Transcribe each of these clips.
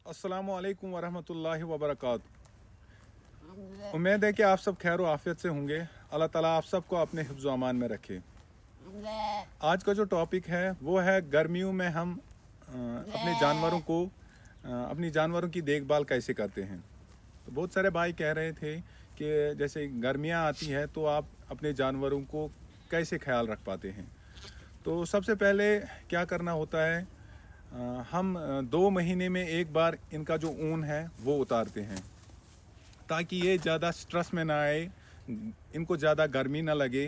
अस्सलामुअलैकुम वरहमतुल्लाहि वबरकातुहू। उम्मीद है कि आप सब खैर आफियत से होंगे। अल्लाह ताला आप सबको अपने हिफ्ज़ अमान में रखे। आज का जो टॉपिक है वो है गर्मियों में हम अपनी जानवरों की देखभाल कैसे करते हैं। तो बहुत सारे भाई कह रहे थे कि जैसे गर्मियाँ आती है तो आप अपने जानवरों को कैसे ख्याल रख पाते हैं। तो सबसे पहले क्या करना होता है, हम 2 महीने में एक बार इनका जो ऊन है वो उतारते हैं ताकि ये ज़्यादा स्ट्रेस में ना आए, इनको ज़्यादा गर्मी ना लगे।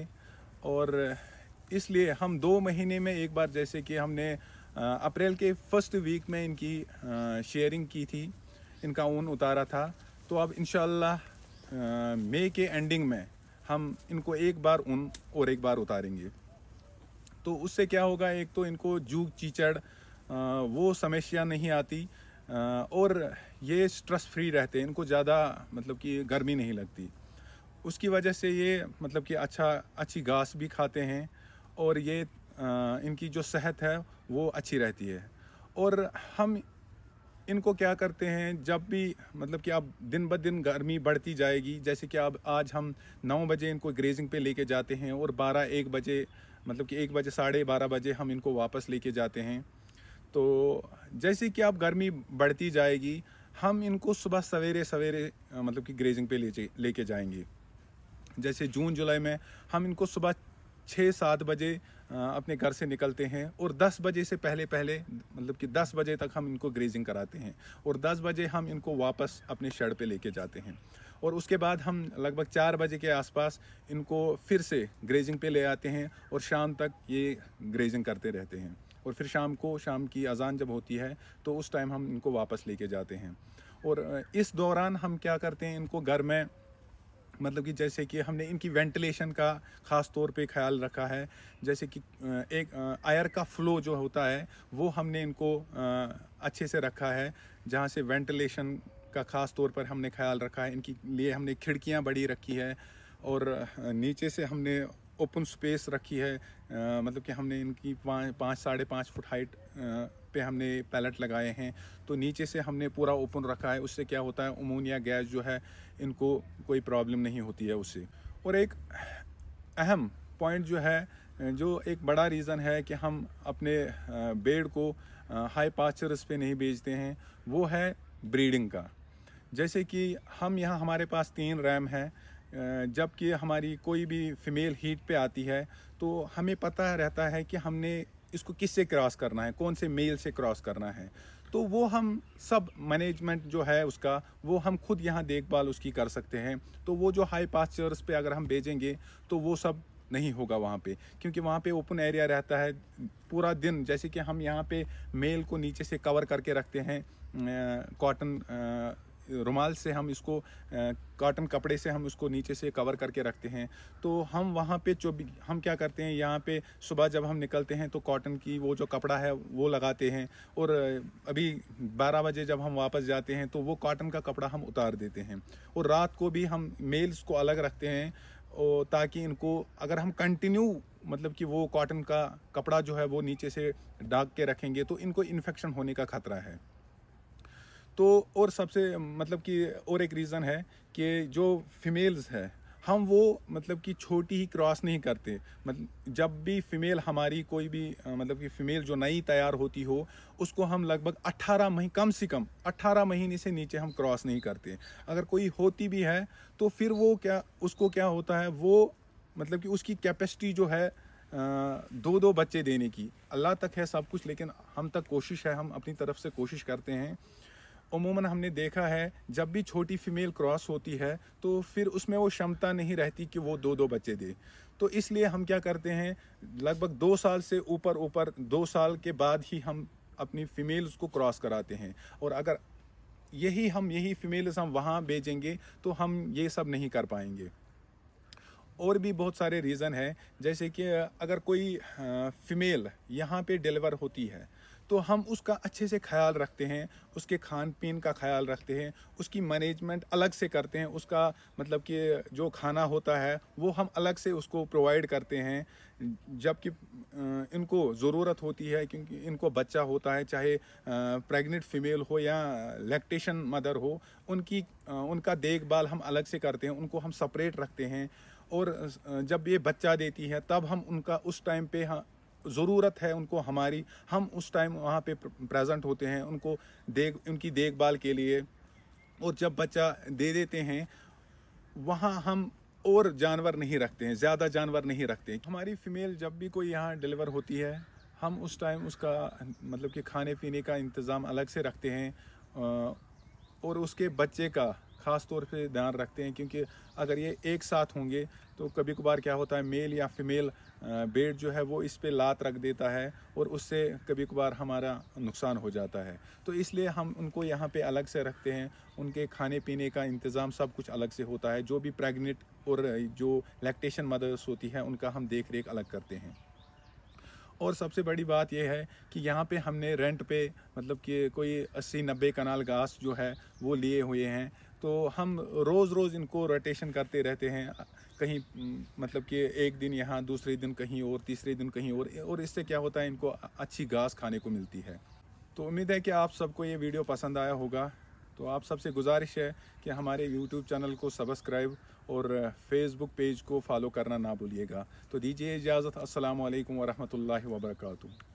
और इसलिए हम 2 महीने में एक बार, जैसे कि हमने अप्रैल के फर्स्ट वीक में इनकी शेयरिंग की थी, इनका ऊन उतारा था। तो अब इंशाल्लाह मई के एंडिंग में हम इनको एक बार ऊन और एक बार उतारेंगे। तो उससे क्या होगा, एक तो इनको जूग चीचड़ वो समस्या नहीं आती, और ये स्ट्रेस फ्री रहते हैं, इनको ज़्यादा मतलब कि गर्मी नहीं लगती। उसकी वजह से ये मतलब कि अच्छी घास भी खाते हैं, और ये इनकी जो सेहत है वो अच्छी रहती है। और हम इनको क्या करते हैं, जब भी मतलब कि अब दिन ब दिन गर्मी बढ़ती जाएगी, जैसे कि अब आज हम 9 बजे इनको ग्रेजिंग पे लेके जाते हैं और 12-1 बजे मतलब कि 1 बजे 12:30 बजे हम इनको वापस लेके जाते हैं। तो जैसे कि अब गर्मी बढ़ती जाएगी, हम इनको सुबह सवेरे सवेरे मतलब कि ग्रेजिंग पे लेके जाएंगे। जैसे जून जुलाई में हम इनको सुबह 6-7 बजे अपने घर से निकलते हैं, और 10 बजे से पहले पहले मतलब कि 10 बजे तक हम इनको ग्रेजिंग कराते हैं, और 10 बजे हम इनको वापस अपने शेड पे लेके जाते हैं। और उसके बाद हम लगभग 4 बजे के आसपास इनको फिर से ग्रेजिंग पे ले आते हैं, और शाम तक ये ग्रेजिंग करते रहते हैं। और फिर शाम की अजान जब होती है तो उस टाइम हम इनको वापस लेके जाते हैं। और इस दौरान हम क्या करते हैं, इनको घर में मतलब कि जैसे कि हमने इनकी वेंटिलेशन का ख़ास तौर पे ख्याल रखा है। जैसे कि एक एयर का फ़्लो जो होता है वो हमने इनको अच्छे से रखा है, जहाँ से वेंटिलेशन का ख़ास तौर पर हमने ख्याल रखा है। इनकी लिए हमने खिड़कियाँ बड़ी रखी है, और नीचे से हमने ओपन स्पेस रखी है। मतलब कि हमने इनकी 5-5.5 फुट हाइट पे हमने पैलेट लगाए हैं। तो नीचे से हमने पूरा ओपन रखा है। उससे क्या होता है, अमोनिया गैस जो है इनको कोई प्रॉब्लम नहीं होती है उससे। और एक अहम पॉइंट जो है, जो एक बड़ा रीज़न है कि हम अपने बेड को हाई पास्चर्स पे नहीं बेचते हैं, वो है ब्रीडिंग का। जैसे कि हम यहाँ हमारे पास 3 रैम हैं। जबकि हमारी कोई भी फ़ीमेल हीट पे आती है तो हमें पता रहता है कि हमने इसको किससे क्रॉस करना है, कौन से मेल से क्रॉस करना है। तो वो हम सब मैनेजमेंट जो है उसका, वो हम खुद यहाँ देखभाल उसकी कर सकते हैं। तो वो जो हाई पास्चर्स पे अगर हम भेजेंगे तो वो सब नहीं होगा वहाँ पे, क्योंकि वहाँ पे ओपन एरिया रहता है पूरा दिन। जैसे कि हम यहाँ पे मेल को नीचे से कवर करके रखते हैं, कॉटन रुमाल से हम इसको, कॉटन कपड़े से हम उसको नीचे से कवर करके रखते हैं। तो हम वहाँ पे हम क्या करते हैं, यहाँ पे सुबह जब हम निकलते हैं तो कॉटन की वो जो कपड़ा है वो लगाते हैं, और अभी 12 बजे जब हम वापस जाते हैं तो वो कॉटन का कपड़ा हम उतार देते हैं। और रात को भी हम मेल्स को अलग रखते हैं, और ताकि इनको अगर हम कंटिन्यू मतलब कि वो कॉटन का कपड़ा जो है वो नीचे से ढक के रखेंगे तो इनको इन्फेक्शन होने का खतरा है। तो और सबसे मतलब कि और एक रीज़न है कि जो फीमेल्स है, हम वो मतलब कि छोटी ही क्रॉस नहीं करते। मतलब जब भी फीमेल हमारी कोई भी मतलब कि फ़ीमेल जो नई तैयार होती हो, उसको हम लगभग 18 महीने, कम से कम 18 महीने से नीचे हम क्रॉस नहीं करते। अगर कोई होती भी है तो फिर वो क्या, उसको क्या होता है, वो मतलब कि उसकी कैपेसिटी जो है 2-2 बच्चे देने की। अल्लाह तक है सब कुछ, लेकिन हम तक कोशिश है, हम अपनी तरफ से कोशिश करते हैं। अमूमन हमने देखा है जब भी छोटी फीमेल क्रॉस होती है तो फिर उसमें वो क्षमता नहीं रहती कि वो 2-2 बच्चे दे। तो इसलिए हम क्या करते हैं, लगभग 2 साल से ऊपर 2 साल के बाद ही हम अपनी फीमेल्स को क्रॉस कराते हैं। और अगर यही फीमेल्स हम वहाँ भेजेंगे तो हम ये सब नहीं कर पाएंगे। और भी बहुत सारे रीज़न है, जैसे कि अगर कोई फ़ीमेल यहाँ पे डिलीवर होती है तो हम उसका अच्छे से ख्याल रखते हैं, उसके खान पीन का ख्याल रखते हैं, उसकी मैनेजमेंट अलग से करते हैं, उसका मतलब कि जो खाना होता है वो हम अलग से उसको प्रोवाइड करते हैं। जबकि इनको ज़रूरत होती है, क्योंकि इनको बच्चा होता है, चाहे प्रेग्नेंट फीमेल हो या लैक्टेशन मदर हो, उनका देखभाल हम अलग से करते हैं, उनको हम सेपरेट रखते हैं। और जब ये बच्चा देती है तब हम उनका उस टाइम पे ज़रूरत है उनको हमारी, हम उस टाइम वहाँ पे प्रेजेंट होते हैं उनकी देखभाल के लिए। और जब बच्चा दे देते हैं वहाँ हम और जानवर नहीं रखते हैं, ज़्यादा जानवर नहीं रखते हैं। हमारी फ़ीमेल जब भी कोई यहाँ डिलीवर होती है, हम उस टाइम उसका मतलब कि खाने पीने का इंतज़ाम अलग से रखते हैं, और उसके बच्चे का ख़ास तौर पे ध्यान रखते हैं, क्योंकि अगर ये एक साथ होंगे तो कभी कभार क्या होता है, मेल या फीमेल बेड जो है वो इस पे लात रख देता है और उससे कभी कभार हमारा नुकसान हो जाता है। तो इसलिए हम उनको यहाँ पे अलग से रखते हैं, उनके खाने पीने का इंतज़ाम सब कुछ अलग से होता है। जो भी प्रेग्नेंट और जो लैक्टेशन मदर्स होती है उनका हम देख रेख अलग करते हैं। और सबसे बड़ी बात यह है कि यहाँ पे हमने रेंट पे मतलब कि कोई 80-90 कनाल घास जो है वो लिए हुए हैं। तो हम रोज़ रोज़ इनको रोटेशन करते रहते हैं, कहीं मतलब कि एक दिन यहाँ, दूसरे दिन कहीं और, तीसरे दिन कहीं और इससे क्या होता है, इनको अच्छी घास खाने को मिलती है। तो उम्मीद है कि आप सबको ये वीडियो पसंद आया होगा। तो आप सबसे गुजारिश है कि हमारे यूट्यूब चैनल को सब्सक्राइब और फेसबुक पेज को फॉलो करना ना भूलिएगा। तो दीजिए इजाज़त। अस्सलामु अलैकुम वरहमतुल्लाहि वबरकातुहू।